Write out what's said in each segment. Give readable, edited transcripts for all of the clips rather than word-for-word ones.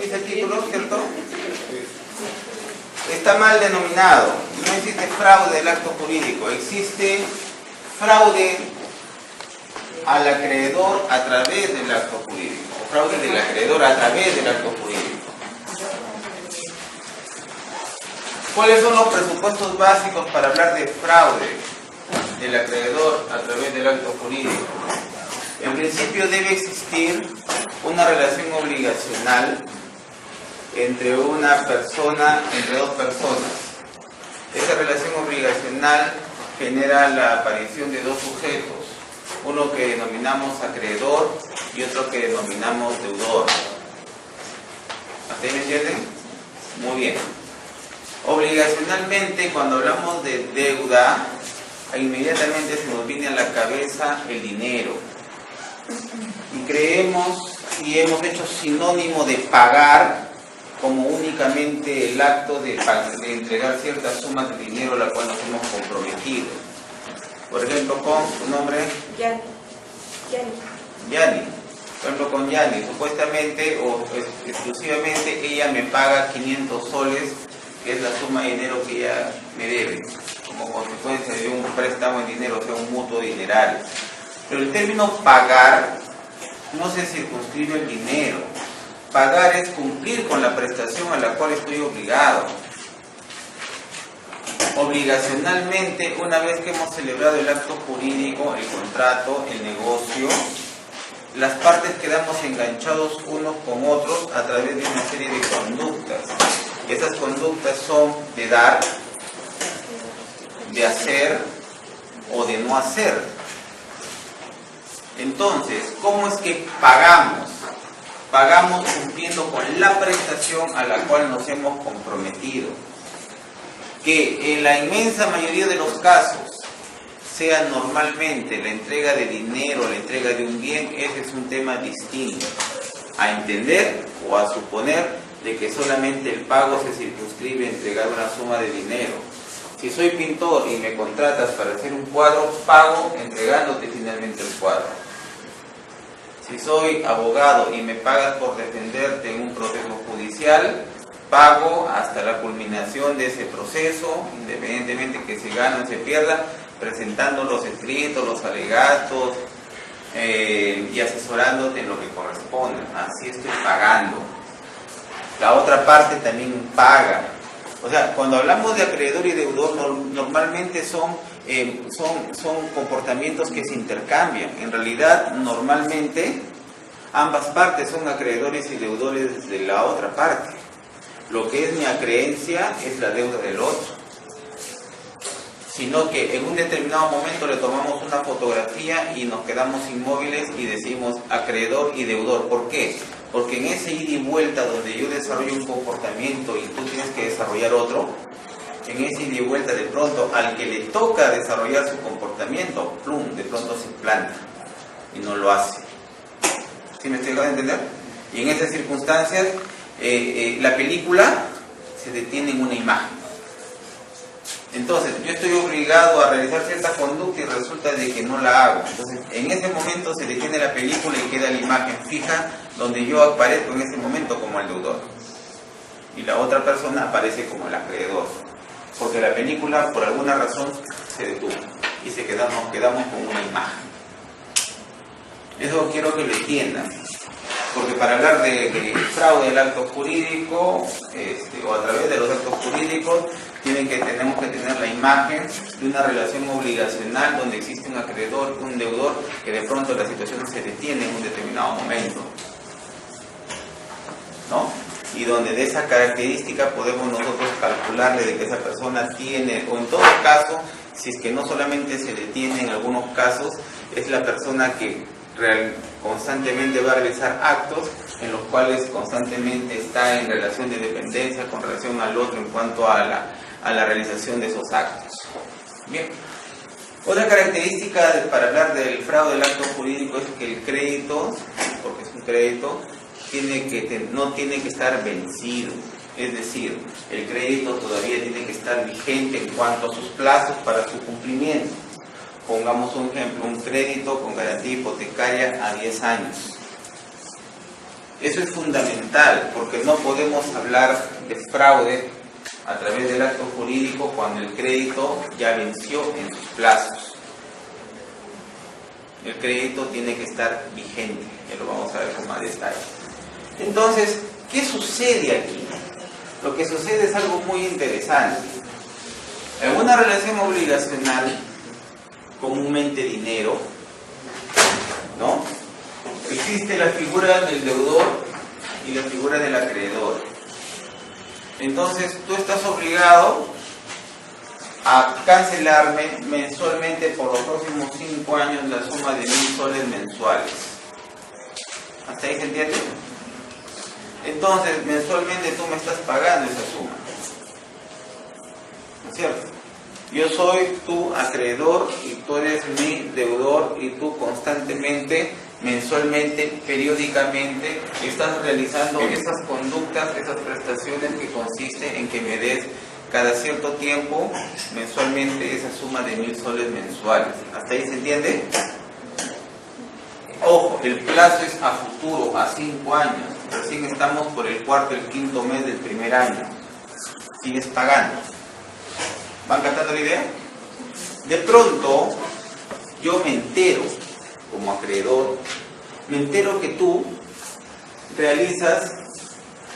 dice título, ¿cierto? Está mal denominado. No existe fraude del acto jurídico, existe fraude al acreedor a través del acto jurídico, o fraude del acreedor a través del acto jurídico. ¿Cuáles son los presupuestos básicos para hablar de fraude del acreedor a través del acto jurídico? En principio debe existir una relación obligacional entre una persona, entre dos personas. Esa relación obligacional genera la aparición de dos sujetos, uno que denominamos acreedor y otro que denominamos deudor. ¿Hasta ahí me entienden? Muy bien. Obligacionalmente, cuando hablamos de deuda, inmediatamente se nos viene a la cabeza el dinero. Y creemos y hemos hecho sinónimo de pagar como únicamente el acto de entregar ciertas sumas de dinero a la cual nos hemos comprometido. Por ejemplo, con su nombre, Yani. Por ejemplo, con Yani, supuestamente o exclusivamente ella me paga 500 soles, que es la suma de dinero que ella me debe, como consecuencia de un préstamo en dinero, o sea, un mutuo dinerario. Pero el término pagar no se circunscribe al dinero. Pagar es cumplir con la prestación a la cual estoy obligado. Obligacionalmente, una vez que hemos celebrado el acto jurídico, el contrato, el negocio, las partes quedamos enganchados unos con otros a través de una serie de conductas. Esas conductas son de dar, de hacer o de no hacer. Entonces, ¿cómo es que pagamos? Pagamos cumpliendo con la prestación a la cual nos hemos comprometido. Que en la inmensa mayoría de los casos sea normalmente la entrega de dinero, la entrega de un bien, ese es un tema distinto a entender o a suponer de que solamente el pago se circunscribe a entregar una suma de dinero. Si soy pintor y me contratas para hacer un cuadro, pago entregándote finalmente el cuadro. Si soy abogado y me pagas por defenderte en un proceso judicial, pago hasta la culminación de ese proceso, independientemente que se gane o se pierda, presentando los escritos, los alegatos y asesorándote en lo que corresponde. Así estoy pagando. La otra parte también paga. O sea, cuando hablamos de acreedor y deudor, normalmente son comportamientos que se intercambian. En realidad, normalmente, ambas partes son acreedores y deudores de la otra parte. Lo que es mi acreencia es la deuda del otro. Sino que en un determinado momento le tomamos una fotografía y nos quedamos inmóviles y decimos acreedor y deudor. ¿Por qué? Porque en ese ida y vuelta donde yo desarrollo un comportamiento y tú tienes que desarrollar otro, en ese ida y vuelta de pronto al que le toca desarrollar su comportamiento, plum, de pronto se planta y no lo hace. ¿Sí me estoy dando a entender? Y en esas circunstancias la película se detiene en una imagen. Entonces, yo estoy obligado a realizar cierta conducta y resulta de que no la hago. Entonces, en ese momento se detiene la película y queda la imagen fija donde yo aparezco en ese momento como el deudor. Y la otra persona aparece como el acreedor. Porque la película, por alguna razón, se detuvo y quedamos con una imagen. Eso quiero que lo entiendan. Porque para hablar de fraude del acto jurídico, o a través de los actos jurídicos, tenemos que tener la imagen de una relación obligacional donde existe un acreedor, un deudor, que de pronto la situación se detiene en un determinado momento, ¿no? Y donde de esa característica podemos nosotros calcularle de que esa persona tiene, o en todo caso, si es que no solamente se detiene en algunos casos, es la persona que constantemente va a realizar actos en los cuales constantemente está en relación de dependencia con relación al otro en cuanto a la realización de esos actos. Bien. Otra característica para hablar del fraude del acto jurídico es que el crédito, porque es un crédito, no tiene que estar vencido. Es decir, el crédito todavía tiene que estar vigente en cuanto a sus plazos para su cumplimiento. Pongamos un ejemplo, un crédito con garantía hipotecaria a 10 años. Eso es fundamental, porque no podemos hablar de fraude a través del acto jurídico cuando el crédito ya venció en sus plazos. El crédito tiene que estar vigente, ya lo vamos a ver con más detalle. Entonces, ¿qué sucede aquí? Lo que sucede es algo muy interesante. En una relación obligacional, comúnmente dinero, ¿no? Existe la figura del deudor y la figura del acreedor. Entonces, tú estás obligado a cancelarme mensualmente por los próximos 5 años la suma de 1.000 soles mensuales. ¿Hasta ahí se entiende? Entonces, mensualmente tú me estás pagando esa suma. ¿No es cierto? Yo soy tu acreedor y tú eres mi deudor y tú constantemente, mensualmente, periódicamente, estás realizando esas conductas, esas prestaciones que consisten en que me des cada cierto tiempo, mensualmente, esa suma de 1.000 soles mensuales. ¿Hasta ahí se entiende? Ojo, el plazo es a futuro, a 5 años. Recién estamos por el cuarto, el quinto mes del primer año. Sigues pagando. ¿Van captando la idea? De pronto, yo me entero, como acreedor, me entero que tú realizas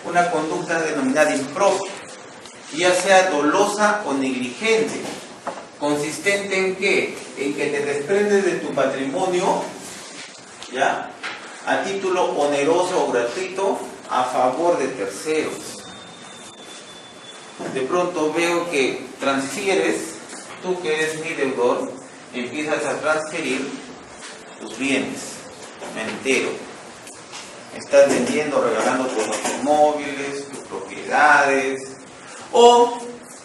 una conducta denominada impropia, ya sea dolosa o negligente, consistente en ¿qué? En que te desprendes de tu patrimonio, ¿ya?, a título oneroso o gratuito a favor de terceros. De pronto veo que transfieres, tú que eres mi deudor, empiezas a transferir tus bienes, me entero. Estás vendiendo, regalando tus automóviles, tus propiedades, o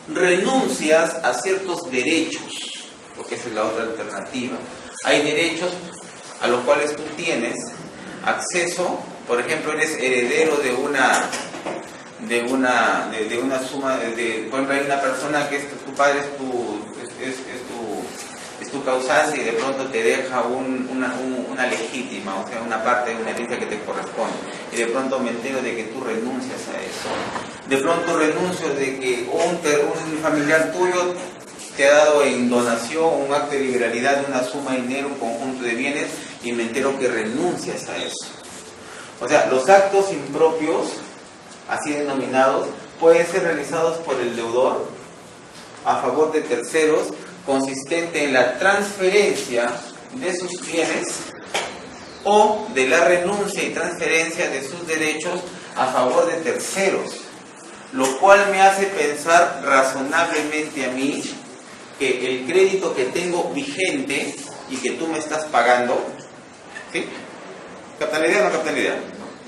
renuncias a ciertos derechos, porque esa es la otra alternativa. Hay derechos a los cuales tú tienes acceso, por ejemplo, eres heredero de una suma, por ejemplo, hay una persona que tu padre es tu causante y de pronto te deja una legítima, o sea, una parte de una herencia que te corresponde, y de pronto me entero de que tú renuncias a eso. De pronto renuncio de que un familiar tuyo te ha dado en donación un acto de liberalidad de una suma de dinero, un conjunto de bienes, y me entero que renuncias a eso. O sea, los actos impropios, así denominados, pueden ser realizados por el deudor a favor de terceros, consistente en la transferencia de sus bienes o de la renuncia y transferencia de sus derechos a favor de terceros, lo cual me hace pensar razonablemente a mí que el crédito que tengo vigente y que tú me estás pagando, ¿sí? ¿Captan la idea o no captan la idea?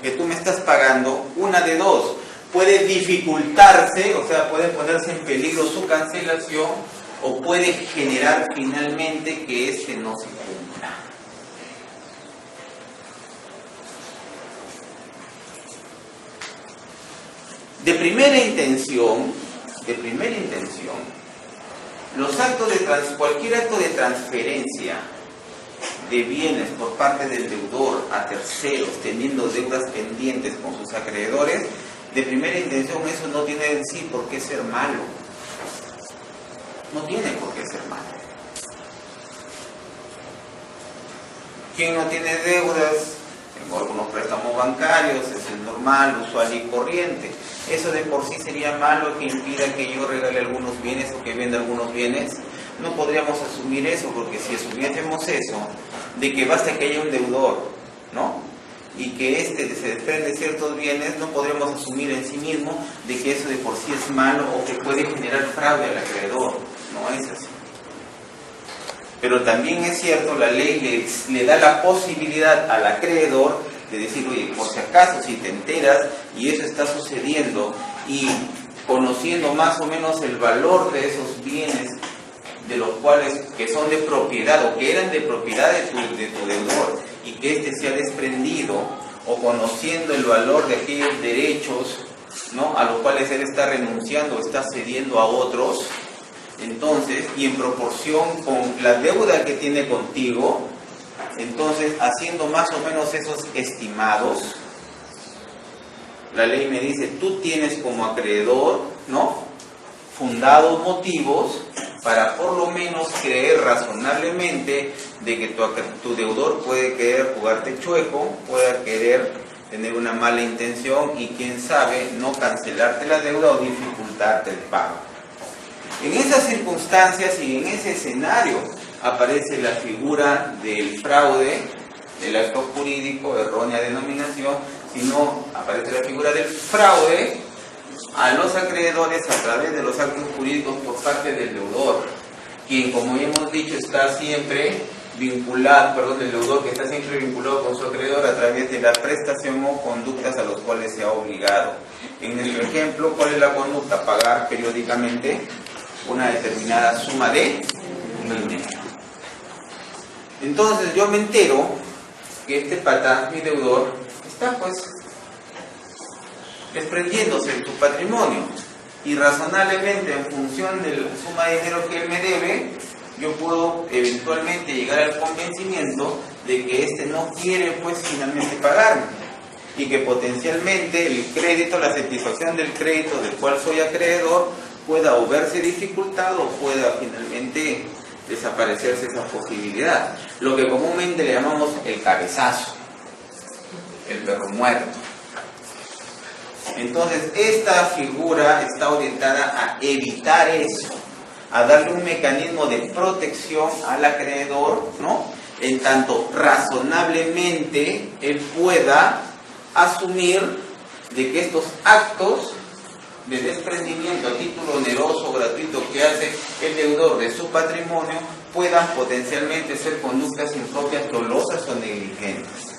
Que tú me estás pagando, una de dos, puede dificultarse, o sea, puede ponerse en peligro su cancelación, o puede generar finalmente que este no se cumpla. De primera intención, los actos cualquier acto de transferencia de bienes por parte del deudor a terceros, teniendo deudas pendientes con sus acreedores, de primera intención eso no tiene en sí por qué ser malo. No tiene por qué ser malo. ¿Quién no tiene deudas? Tengo algunos préstamos bancarios, es el normal, usual y corriente. Eso de por sí sería malo que impida que yo regale algunos bienes o que venda algunos bienes. No podríamos asumir eso, porque si asumiésemos eso, de que basta que haya un deudor, ¿no?, y que se desprende ciertos bienes, no podríamos asumir en sí mismo de que eso de por sí es malo o que puede generar fraude al acreedor. No es así. Pero también es cierto, la ley le da la posibilidad al acreedor de decir, oye, por si acaso, si te enteras y eso está sucediendo, y conociendo más o menos el valor de esos bienes, de los cuales que son de propiedad o que eran de propiedad de tu deudor, y que éste se ha desprendido, o conociendo el valor de aquellos derechos, ¿no?, a los cuales él está renunciando o está cediendo a otros, entonces, y en proporción con la deuda que tiene contigo, entonces, haciendo más o menos esos estimados, la ley me dice, tú tienes como acreedor, ¿no?, fundados motivos para por lo menos creer razonablemente de que tu deudor puede querer jugarte chueco, puede querer tener una mala intención y quién sabe no cancelarte la deuda o dificultarte el pago. En esas circunstancias y en ese escenario aparece la figura del fraude, del acto jurídico, errónea denominación, sino aparece la figura del fraude a los acreedores a través de los actos jurídicos por parte del deudor, quien, como ya hemos dicho, está siempre vinculado, el deudor que está siempre vinculado con su acreedor a través de la prestación o conductas a los cuales se ha obligado. En nuestro ejemplo, ¿cuál es la conducta? Pagar periódicamente una determinada suma de dinero. Entonces yo me entero que este pata, mi deudor, está pues desprendiéndose de tu patrimonio y razonablemente en función de la suma de dinero que él me debe, yo puedo eventualmente llegar al convencimiento de que éste no quiere pues finalmente pagarme y que potencialmente el crédito, la satisfacción del crédito del cual soy acreedor pueda o verse dificultado o pueda finalmente desaparecerse esa posibilidad, lo que comúnmente le llamamos el cabezazo, el perro muerto. Entonces esta figura está orientada a evitar eso, a darle un mecanismo de protección al acreedor, ¿no?, en tanto razonablemente él pueda asumir de que estos actos de desprendimiento a título oneroso o gratuito que hace el deudor de su patrimonio puedan potencialmente ser conductas impropias, dolosas o negligentes.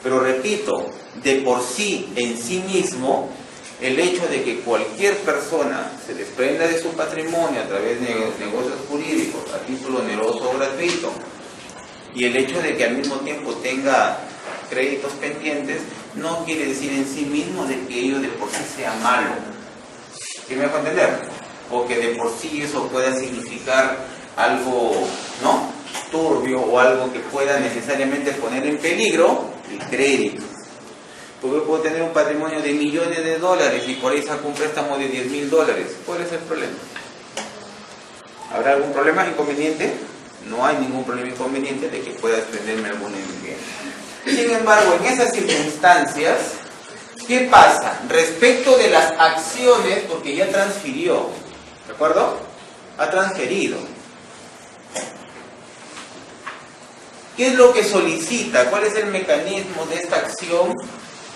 Pero repito, de por sí, en sí mismo, el hecho de que cualquier persona se desprenda de su patrimonio a través de negocios jurídicos a título oneroso o gratuito, y el hecho de que al mismo tiempo tenga créditos pendientes, no quiere decir en sí mismo de que ello de por sí sea malo. ¿Sí me dejo entender? O que de por sí eso pueda significar algo, ¿no?, turbio o algo que pueda necesariamente poner en peligro el crédito. Porque puedo tener un patrimonio de millones de dólares y por ahí saco un préstamo de $10,000. ¿Cuál es el problema? ¿Habrá algún problema inconveniente? No hay ningún problema inconveniente de que pueda desprenderme algún inconveniente. Sin embargo, en esas circunstancias, ¿qué pasa? Respecto de las acciones, porque ya transfirió, ¿de acuerdo? Ha transferido. ¿Qué es lo que solicita? ¿Cuál es el mecanismo de esta acción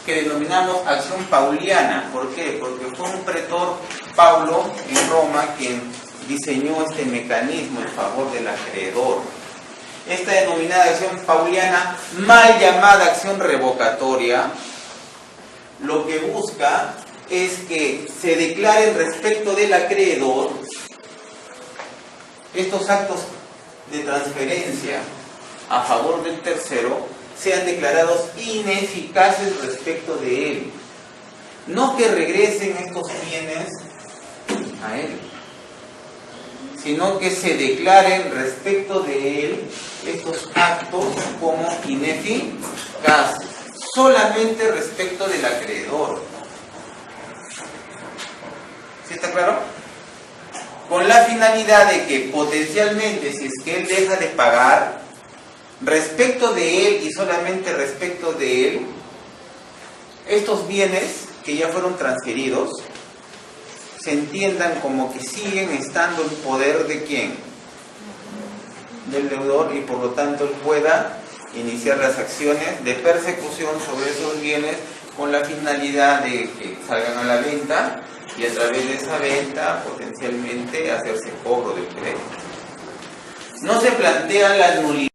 que denominamos acción pauliana? ¿Por qué? Porque fue un pretor, Paulo, en Roma, quien diseñó este mecanismo en favor del acreedor. Esta denominada acción pauliana, mal llamada acción revocatoria, lo que busca es que se declaren respecto del acreedor estos actos de transferencia a favor del tercero sean declarados ineficaces respecto de él. No que regresen estos bienes a él, sino que se declaren respecto de él estos actos como ineficaces, solamente respecto del acreedor. ¿Sí está claro? Con la finalidad de que potencialmente, si es que él deja de pagar, respecto de él y solamente respecto de él, estos bienes que ya fueron transferidos se entiendan como que siguen estando en poder de ¿quién? Del deudor, y por lo tanto él pueda iniciar las acciones de persecución sobre esos bienes con la finalidad de que salgan a la venta y a través de esa venta potencialmente hacerse cobro del crédito. No se plantea la nulidad